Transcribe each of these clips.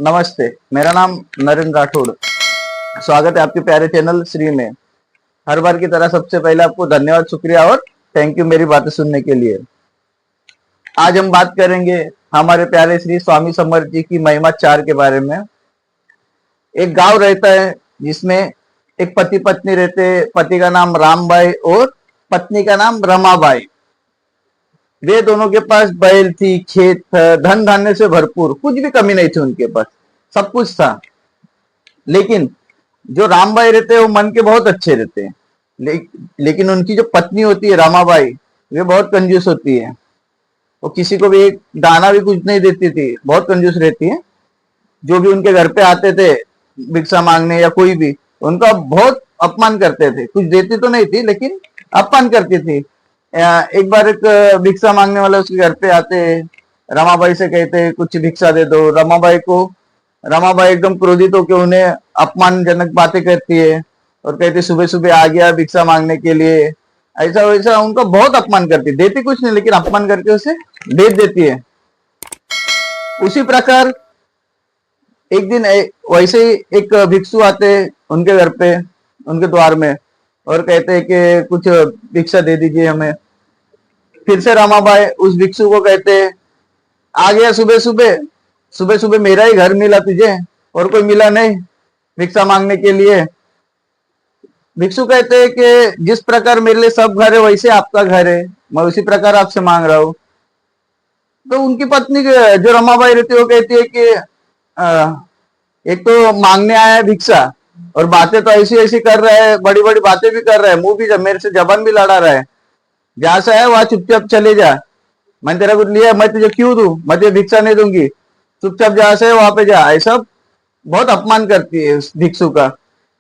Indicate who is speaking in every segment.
Speaker 1: नमस्ते, मेरा नाम नरेंद्र राठौड़। स्वागत है आपके प्यारे चैनल श्री में। हर बार की तरह सबसे पहले आपको धन्यवाद, शुक्रिया और थैंक यू मेरी बातें सुनने के लिए। आज हम बात करेंगे हमारे प्यारे श्री स्वामी समर्थ जी की महिमा 4 के बारे में। एक गांव रहता है जिसमें एक पति पत्नी रहते हैं। पति का नाम राम भाई और पत्नी का नाम रमाबाई। वे दोनों के पास बैल थी, खेत था, धन धान्य से भरपूर, कुछ भी कमी नहीं थी उनके पास, सब कुछ था। लेकिन जो राम भाई रहते हैं वो मन के बहुत अच्छे रहते हैं। लेकिन उनकी जो पत्नी होती है रामाबाई, वे बहुत कंजूस होती है। वो किसी को भी एक दाना भी कुछ नहीं देती थी, बहुत कंजूस रहती है। जो भी उनके घर पे आते थे भिक्षा मांगने या कोई भी, उनका बहुत अपमान करते थे। कुछ देती तो नहीं थी लेकिन अपमान करती थी। एक बार एक भिक्षा मांगने वाले उसके घर पे आते, रमाबाई से कहते कुछ भिक्षा दे दो। रमाबाई एकदम क्रोधित होकर उन्हें अपमानजनक बातें करती है और कहती सुबह सुबह आ गया भिक्षा मांगने के लिए, ऐसा वैसा उनका बहुत अपमान करती। देती कुछ नहीं लेकिन अपमान करके उसे भेज देती है। उसी प्रकार एक दिन वैसे ही एक भिक्षु आते उनके घर पे, उनके द्वार में, और कहते हैं कि कुछ भिक्षा दे दीजिए हमें। फिर से रमाबाई उस भिक्षु को कहते, आ गया सुबह सुबह मेरा ही घर मिला तुझे, और कोई मिला नहीं भिक्षा मांगने के लिए। भिक्षु कहते हैं कि जिस प्रकार मेरे लिए सब घर है वैसे आपका घर है, मैं उसी प्रकार आपसे मांग रहा हूं। तो उनकी पत्नी जो रमाबाई रहती है वो कहती है कि एक तो मांगने आया है भिक्षा, और बातें तो ऐसी ऐसी कर रहा है, बड़ी बड़ी बातें भी कर रहा है, मुंह भी मेरे से जबान भी लड़ा रहा है। जहां से है वहां चुपचाप चले जा, मैंने तेरा कुछ लिया, मैं तुझे क्यों दूं, मैं तुझे भिक्षा नहीं दूंगी, चुपचाप जहां से है वहां पे जा। ऐसा बहुत अपमान करती है उस भिक्षु का।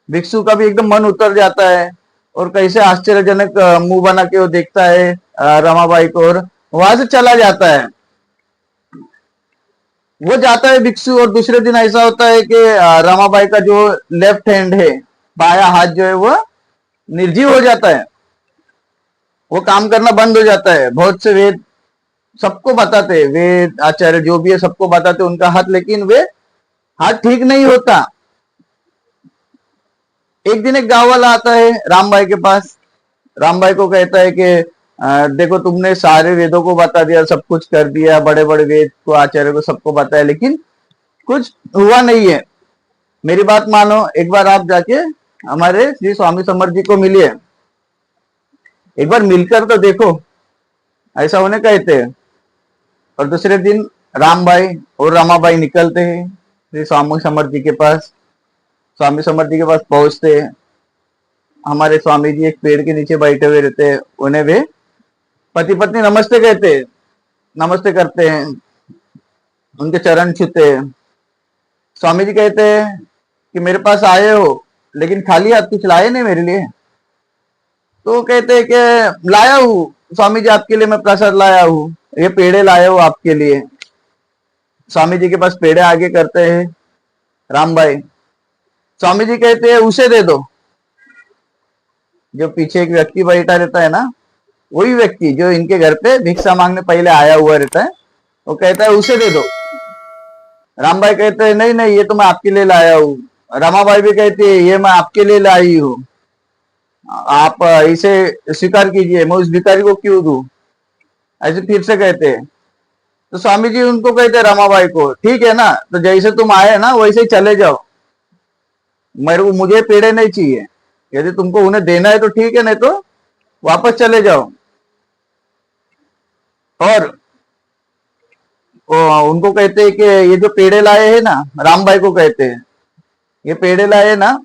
Speaker 1: भिक्षु का भी एकदम मन उतर जाता है और कैसे आश्चर्यजनक मुंह बना के वो देखता है रमाबाई को, और वहां से चला जाता है। वो जाता है भिक्षु, और दूसरे दिन ऐसा होता है कि रमाबाई का जो लेफ्ट हैंड है, बाया हाथ जो है वो निर्जीव हो जाता है। वो काम करना बंद हो जाता है। बहुत से वेद सबको बताते, वेद आचार्य जो भी है सबको बताते उनका हाथ, लेकिन वे हाथ ठीक नहीं होता। एक दिन एक गांव वाला आता है रामबाई के पास। रामबाई को कहता है कि देखो तुमने सारे वेदों को बता दिया, सब कुछ कर दिया, बड़े बड़े वेद को आचार्य को सबको बताया, लेकिन कुछ हुआ नहीं है। मेरी बात मानो, एक बार आप जाके हमारे श्री स्वामी समर्थ जी को मिलिए, एक बार मिलकर तो देखो, ऐसा उन्हें कहते हैं। और दूसरे दिन रामबाई और रमाबाई निकलते हैं श्री स्वामी समर्थ जी के पास। स्वामी समर्थ जी के पास पहुंचते हैं। हमारे स्वामी जी एक पेड़ के नीचे बैठे हुए रहते हैं। उन्हें वे पति पत्नी नमस्ते कहते हैं, नमस्ते करते हैं, उनके चरण छूते हैं। स्वामी जी कहते हैं कि मेरे पास आए हो लेकिन खाली हाथ कुछ लाए नहीं मेरे लिए। तो कहते हैं कि लाया हूं स्वामी जी, आपके लिए मैं प्रसाद लाया हूं, ये पेड़े लाया हूं आपके लिए। स्वामी जी के पास पेड़े आगे करते हैं रामबाई। स्वामी जी कहते हैं उसे दे दो। जो पीछे एक व्यक्ति बैठा रहता है ना, वही व्यक्ति जो इनके घर पे भिक्षा मांगने पहले आया हुआ रहता है, वो कहता है उसे दे दो। रामबाई कहते हैं नहीं नहीं, ये तो मैं आपके लिए लाया हूं। रमाबाई भी कहती है ये मैं आपके लिए लाई हूं, आप इसे स्वीकार कीजिए, मैं उस भिखारी को क्यों दूं। ऐसे फिर से कहते हैं। तो स्वामी जी उनको कहते हैं रमाबाई को, ठीक है ना, तो जैसे तुम आए ना वैसे ही चले जाओ, मुझे पेड़े नहीं चाहिए। यदि तुमको उन्हें देना है तो ठीक है, नहीं तो वापस चले जाओ। और उनको कहते हैं कि ये जो पेड़े लाए हैं ना, रामबाई को कहते हैं ये पेड़े लाए ना,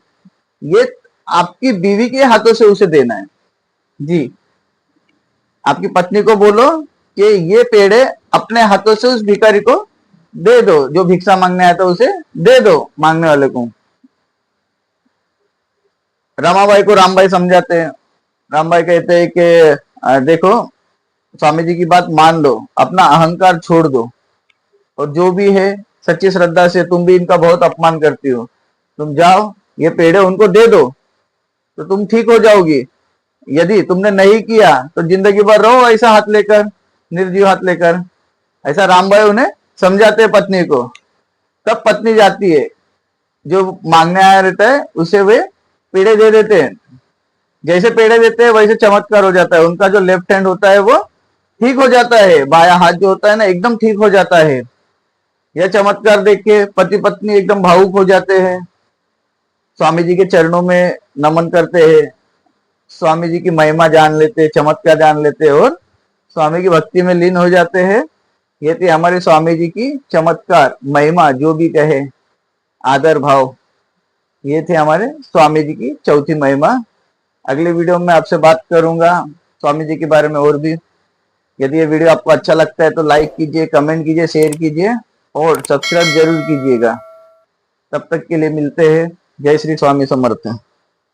Speaker 1: ये आपकी बीवी के हाथों से उसे देना है। जी, आपकी पत्नी को बोलो कि ये पेड़े अपने हाथों से उस भिखारी को दे दो, जो भिक्षा मांगने आया था उसे दे दो, मांगने वाले को। रमाबाई को रामबाई समझाते हैं। रामबाई कहते हैं कि देखो स्वामी जी की बात मान लो, अपना अहंकार छोड़ दो, और जो भी है सच्ची श्रद्धा से, तुम भी इनका बहुत अपमान करती हो, तुम जाओ ये पेड़े उनको दे दो तो तुम ठीक हो जाओगी। यदि तुमने नहीं किया तो जिंदगी भर रहो ऐसा हाथ लेकर, निर्जीव हाथ लेकर। ऐसा रामबाई उन्हें समझाते पत्नी को। तब पत्नी जाती है, जो मांगने आया रहता है उसे वे पेड़े दे देते हैं। जैसे पेड़े देते हैं वैसे चमत्कार हो जाता है, उनका जो लेफ्ट हैंड होता है वो ठीक हो जाता है, बायां हाथ जो होता है ना एकदम ठीक हो जाता है। यह चमत्कार देख के पति पत्नी एकदम भावुक हो जाते हैं, स्वामी जी के चरणों में नमन करते हैं, स्वामी जी की महिमा जान लेते हैं, चमत्कार जान लेते हैं और स्वामी की भक्ति में लीन हो जाते हैं। ये थी हमारे स्वामी जी की चमत्कार महिमा, जो भी कहे आदर भाव। ये थे हमारे स्वामी जी की चौथी महिमा। अगली वीडियो में आपसे बात करूंगा स्वामी जी के बारे में और भी। यदि ये वीडियो आपको अच्छा लगता है तो लाइक कीजिए, कमेंट कीजिए, शेयर कीजिए और सब्सक्राइब जरूर कीजिएगा। तब तक के लिए मिलते हैं। जय श्री स्वामी समर्थ।